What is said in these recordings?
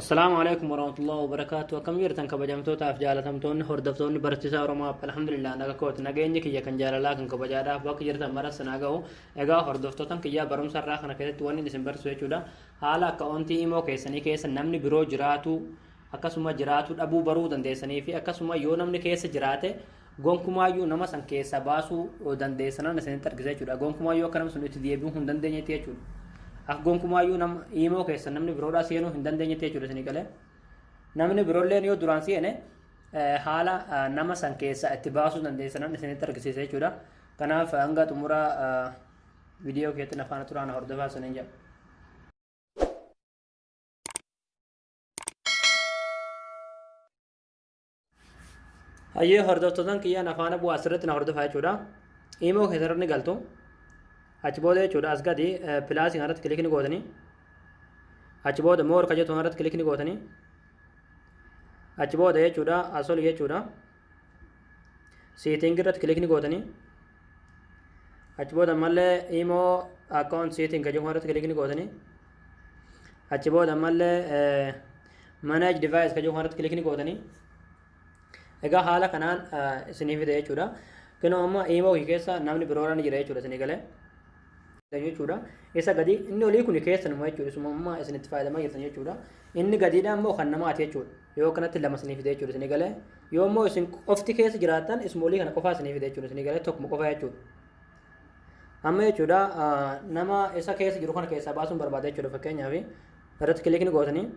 السلام عليكم ورحمة الله وبركاته. كم يرتن كبجمتو تاف جالتمتون هردفتون برتسا ورما الحمد لله نجا كوت نجيني كي كان جالا كن كبجادا بق يرتن مرة سناجو إجا هردفتون كي يا برم سر راخنا كده تواني ديسمبر سويتشودا حالا كأنتي إيمو كيسني كيس نمني برو جراتو أكاسوما جراتو أبو برو دندسني في أكاسوما يو نمني كيس جراته gonkumaa yuu nama san keessa baasuu dandeessana nasan tarkisa jechuudha. Gonkumaa yoo akkanam sun itti deebi'uu hin dandeenyetti jechuudha. Akka gonkumaa yuu nama iimoo keessa namni biroodhaa seenuu hin dandeenyetti jechuudha isinii galee. Namni biroolleen yoo duraan seene haala nama san keessa itti baasuu dandeessana nasanitti argisiisa jechuudha. Kanaaf hanga xumura viidiyoo keetti afaan turaan hordofaa saniin jedha. Hayyee hordoftoota kiyyaan afaan bu'aa asirratti na hordofaa jechuudha. Iimoo keessatti galtu. Achi booda jechuudha as gadi pilaasii kanarratti kilikni gootanii. Achi booda moor kajetu kanarratti kilikni gootanii. Achi booda jechuudha asol jechuudha. Seetingi irratti kilikni gootanii. Achi booda mallee iimoo akkaawunt seeting kajetu kanarratti kilikni gootanii. Achi booda mallee manage device kajetu kanarratti kilikni gootanii. Egaa haala kanaan isiniif fide jechuudha. Kunoo amma iimoo keessa namni biroodhaan jira jechuudha isinii galee. Jechuudha. Isa gadi inni olii kun keessanuma jechuudha. Isuma amma isinitti fayyadamaa jirtan jechuudha. Inni gadiidhaan immoo kan namaati jechuudha. Yoo kanatti lama isiniif fide jechuudha isinii galee. Yoo immoo isin qofti keessa jiraattan isuma olii kana qofaa isiniif fide jechuudha isinii galee tokkuma qofa jechuudha. Amma jechuudha nama isa keessa jiru kana keessaa baasuun barbaada jechuudha fakkeenyaaf irratti kilikni gootanii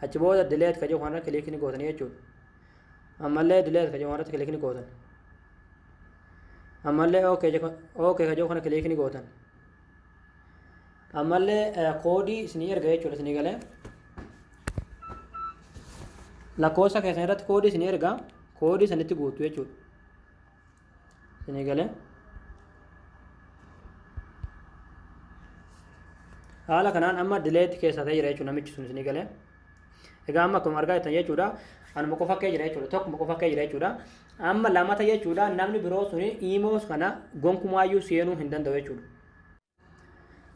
achi booda dileet ka jiru kanarra kilikni gootanii jechuudha. Ammallee dileet ka jiru kanarratti kilikni gootan. Ammallee okay ka jiru kana kilikni gootan. Ammallee koodii isinii erga jechuudha isinii galee. Lakkoofsa keessan irratti koodii isinii erga koodii sanitti guutu jechuudha. Isinii galee. Haala kanaan amma dileet keessa ta'e jira jechuudha namichi sun isinii galee. Egaa amma akkuma argaa jirtan jechuudha anuma qofa kee jira jechuudha tokkuma qofa kee jira jechuudha. Amma lamata jechuudha namni biroo suni iimoos kana gonkumaayyuu seenuu hin danda'u jechuudha.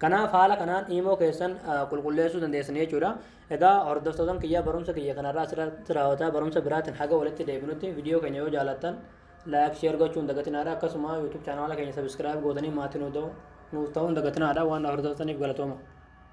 Kanaaf haala kanaan iimoo keessan qulqulleessuu dandeessan jechuudha. Egaa hordoftoota kiyya barumsa kiyya kanarraa asirratti raawwataa barumsa biraatiin haga walitti deebinutti viidiyoo keenya yoo jaalattan laayik sheer gochuun dagatinaadha. Akkasuma yuutuub chaanaala keenya sabiskiraayib gootanii maatii nuuf ta'uun dagatinaadha waan hordoftaniif galatooma.